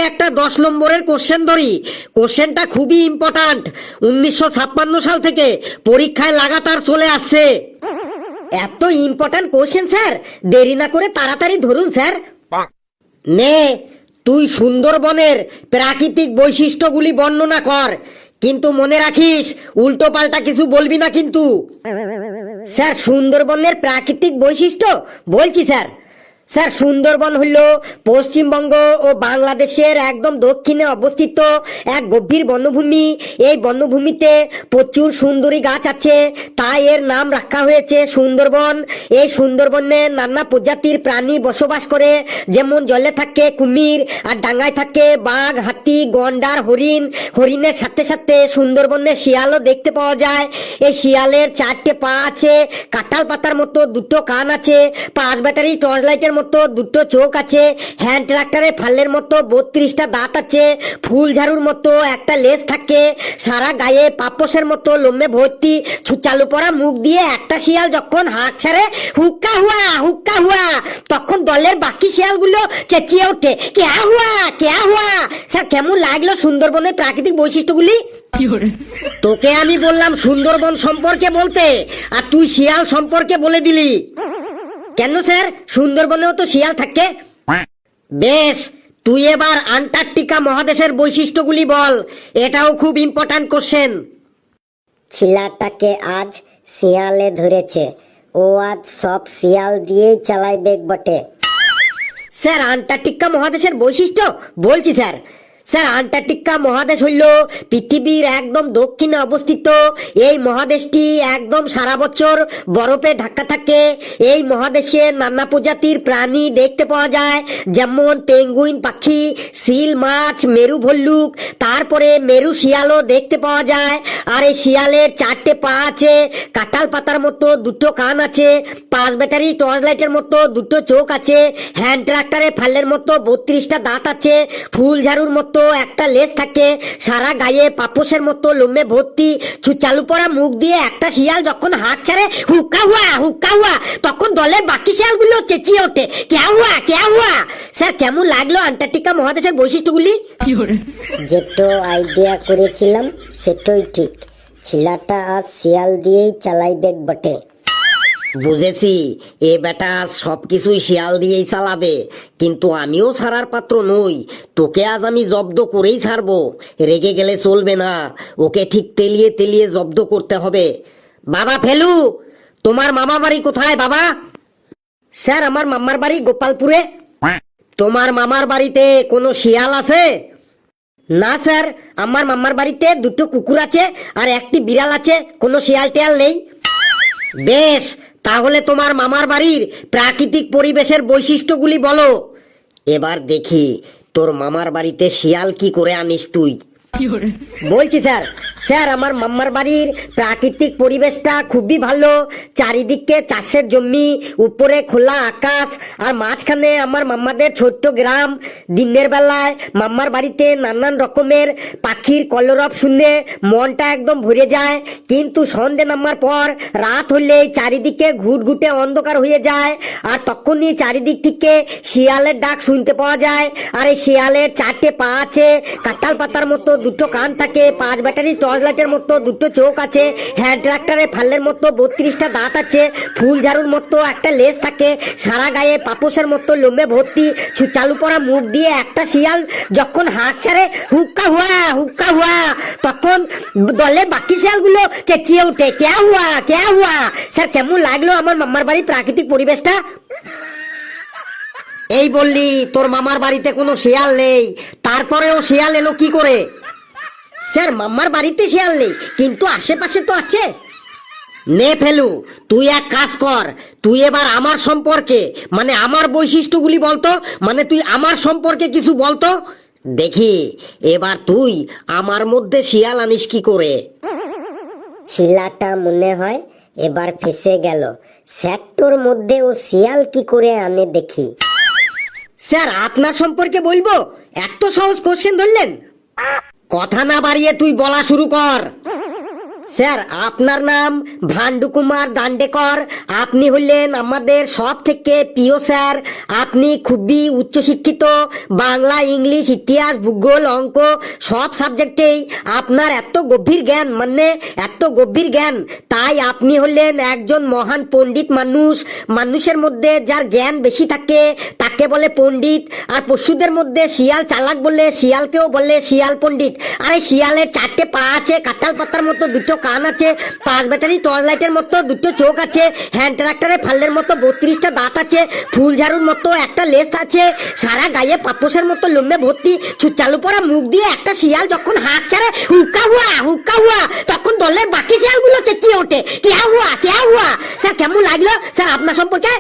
একটা 10 নম্বরের কোশ্চেন ধরি। কোশ্চেনটা খুবই ইম্পর্ট্যান্ট। 1956 সাল থেকে পরীক্ষায় লাগাতার চলে আসছে। এত ইম্পর্ট্যান্ট কোশ্চেন স্যার, দেরি না করে তাড়াতাড়ি ধরুন স্যার। নে, তুই সুন্দরবনের প্রাকৃতিক বৈশিষ্ট্যগুলি বর্ণনা কর, কিন্তু মনে রাখিস উল্টো পাল্টা কিছু বলবি না কিন্তু। স্যার, সুন্দরবনের প্রাকৃতিক বৈশিষ্ট্য বলছি স্যার। স্যার, সুন্দরবন হল পশ্চিমবঙ্গ ও বাংলাদেশের একদম দক্ষিণে অবস্থিত এক গভীর বনভূমি। এই বনভূমিতে প্রচুর সুন্দরী গাছ আছে, তাই এর নাম রাখা হয়েছে সুন্দরবন। এই সুন্দরবনে নানা প্রজাতির প্রাণী বসবাস করে, যেমন জলে থাকে কুমির আর ডাঙায় থাকে বাঘ, হাতি, গন্ডার, হরিণ। হরিণের সাথে সাথে সুন্দরবনে শিয়ালও দেখতে পাওয়া যায়। এই শিয়ালের 4টে পা আছে, কাঁঠাল পাতার মতো 2টো কান আছে, 5 ব্যাটারি টর্চ লাইটের মতো 2টো চোখ আছে, হ্যান্ড ট্রাক্টরে ফালের মতো 32টা দাঁত আছে, ফুল ঝাড়ুর মতো একটা লেজ থাকে, সারা গায়ে পাপোশের মতো লোমে ভর্তি, চালু পড়া মুখ দিয়ে একটা শিয়াল যখন হাঁক ছাড়ে হুক্কা হুয়া হুক্কা হুয়া, তখন দলের বাকি শিয়ালগুলো চেঁচিয়ে ওঠে কেয়া হুয়া কেয়া হুয়া। স্যার, কেমন লাগলো সুন্দরবনের প্রাকৃতিক বৈশিষ্ট্যগুলি? তোকে আমি বললাম সুন্দরবন সম্পর্কে বলতে, আর তুই শিয়াল সম্পর্কে বলে দিলি কেন? স্যার, সুন্দরবনেও তো শিয়াল থাকে। বেশ, তুই এবার আন্টার্কটিকা মহাদেশের বৈশিষ্ট্যগুলি বল, এটাও খুব ইম্পর্ট্যান্ট কোশ্চেন। ছিলাটাকে আজ শিয়ালে ধরেছে, ও আজ সব শিয়াল দিয়েই চালাইবে বটে। স্যার, আন্টার্কটিকা মহাদেশের বৈশিষ্ট্য বলছি স্যার। স্যার, আন্টার্কটিকা মহাদেশ হইল পৃথিবীর একদম দক্ষিণে অবস্থিত। এই মহাদেশটি একদম সারা বছর বরফে ঢাকা থাকে। এই মহাদেশে নানা প্রজাতির প্রাণী দেখতে পাওয়া যায়, যেমন পেঙ্গুইন পাখি, সিল মাছ, মেরু ভল্লুক, তারপরে মেরু শিয়ালও দেখতে পাওয়া যায়। আর এই শিয়ালের 4টে পা আছে, কাঁঠাল পাতার মতো 2টো কান আছে, 5 ব্যাটারি টর্চ লাইটের মতো 2টো চোখ আছে, হ্যান্ড ট্রাক্টরে ফালের মতো 32টা দাঁত আছে, ফুল ঝাড়ুর মতো একটা লেজ থাকে, সারা গায়ে পাপোশের মতো লোমে ভর্তি, চালু পড়া মুখ দিয়ে একটা শিয়াল যখন হাঁক ছাড়ে হুক্কা হুয়া, তখন দলের বাকি শিয়ালগুলো চেঁচিয়ে ওঠে কেয়া হুয়া। স্যার, কেমন লাগলো আন্টার্কটিকা মহাদেশের বৈশিষ্ট্যগুলি? যেটো আইডিয়া করেছিলাম সেটাই ঠিক, ছিলাটা আজ শিয়াল দিয়েই চালাইবে বটে। বুঝেছি, এ বেটা সবকিছুই শিয়াল দিয়েই চালাবে, কিন্তু আমিও ছাড়ার পাত্র নই। তোকে আজ আমি জব্দ করেই ছাড়বো, রেগে গেলে চলবে না। ওকে ঠিক তেলিয়ে তেলিয়ে জব্দ করতে হবে। বাবা ফেলু, তোমার মামা বাড়ি কোথায় বাবা? স্যার, আমার মামার বাড়ি গোপালপুরে। তোমার মামার বাড়িতে কোনো শিয়াল আছে? না স্যার, আমার মামার বাড়িতে 2টো কুকুর আছে আর একটি বিড়াল আছে, কোনো শিয়াল টিয়াল নেই। বেশ, তাহলে তোমার মামার বাড়ির প্রাকৃতিক পরিবেশের বৈশিষ্ট্যগুলি বলো। এবার দেখি তোর মামার বাড়িতে শিয়াল কি করে আনিস তুই। বলছি স্যার। স্যার, আমার মামার বাড়ির প্রাকৃতিক পরিবেশটা খুবই ভালো। চারিদিকে চাষের জমি, উপরে খোলা আকাশ, আর মাঝখানে আমার মামাদের ছোট্ট গ্রাম। দিনের বেলায় মামার বাড়িতে নানান রকমের পাখির কলরব শুনে মনটা একদম ভরে যায়, কিন্তু সন্ধে নামার পর রাত হলে চারিদিকে ঘুটঘুটে অন্ধকার হয়ে যায়, আর তখনই চারিদিক থেকে শিয়ালের ডাক শুনতে পাওয়া যায়। আর এই শিয়ালের 4টে পা আছে, কাঁঠাল পাতার মতো 2টো কান থাকে, 5 ব্যাটারি টর্চ লাইটের মতো 2টো চোখ আছে, হ্যান্ড ট্রাক্টরে ফালের মতো 32টা দাঁত আছে, ফুল ঝাড়ুর মতো একটা লেজ থাকে, সারা গায়ে পাপোশের মতো লোমে ভর্তি, চালু পড়া মুখ দিয়ে একটা শিয়াল যখন হাঁক ছাড়ে হুক্কা হুয়া, তখন দলের বাকি শিয়ালগুলো চেঁচিয়ে ওঠে কেয়া হুয়া। স্যার, কেমন লাগলো আমার মামার বাড়ির প্রাকৃতিক পরিবেশটা? এই বললি তোর মামার বাড়িতে কোনো শিয়াল নেই, তারপরেও শিয়াল এলো কি করে? স্যার, মামার বাড়িতে শিয়াল নেই, কিন্তু আশেপাশে তো আছে। নে ফেলু, তুই এক কাজ কর, তুই এবার আমার সম্পর্কে, মানে আমার বৈশিষ্ট্যগুলি বলতো, মানে তুই আমার সম্পর্কে কিছু বলতো দেখি। এবার তুই আমার মধ্যে শিয়াল আনিস কি করে? ছিলাটা মনে হয় এবার ফেসে গেল। সেক্টর মধ্যে ও শিয়াল কি করে আনে দেখি। স্যার, আপনার সম্পর্কে বলবো? এত সহজ কোশ্চেন ধরলেন? কথা না বাড়িয়ে তুই বলা শুরু কর। স্যার আপনার নাম ভান্ডু কুমার দান্ডেকর, আপনি হলেন আমাদের সব থেকে প্রিয় স্যার। আপনি খুবই উচ্চশিক্ষিত, বাংলা, ইংলিশ, ইতিহাস, ভূগোল, অঙ্ক সব সাবজেক্টেই আপনার এত গভীর জ্ঞান, মানে এত গভীর জ্ঞান, তাই আপনি হলেন একজন মহান পণ্ডিত মানুষ। মানুষের মধ্যে যার জ্ঞান বেশি থাকে তাকে বলে পণ্ডিত, আর পশুদের মধ্যে শিয়াল চালাক বলে শিয়ালকেও বলে শিয়াল পণ্ডিত। আর এই শিয়ালের 4টে পা আছে, কাঁঠাল পাতার মতো 2টো কান আছে, 5 ব্যাটারি টর্চ লাইটের মতো 2টো চোখ আছে, হ্যান্ড ট্রাক্টরে ফালের মতো 32টা দাঁত আছে, ফুল ঝাড়ুর মতো একটা লেজ আছে, সারা গায়ে পাপোশের মতো লোমে ভর্তি, চালু পড়া মুখ দিয়ে একটা শিয়াল যখন হাত ছাড়ে হুক্কা হুয়া, তখন দলের বাকি শিয়ালগুলো চেঁচিয়ে ওঠে কেয়া হুয়া। স্যার কেমন লাগলো স্যার আপনার সম্পর্কে?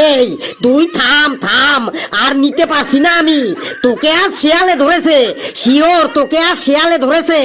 এই তুই থাম, আর নিতে পারছি না আমি, তোকে আর শিয়ালে ধরেছে, শিওর তোকে আর শিয়ালে ধরেছে।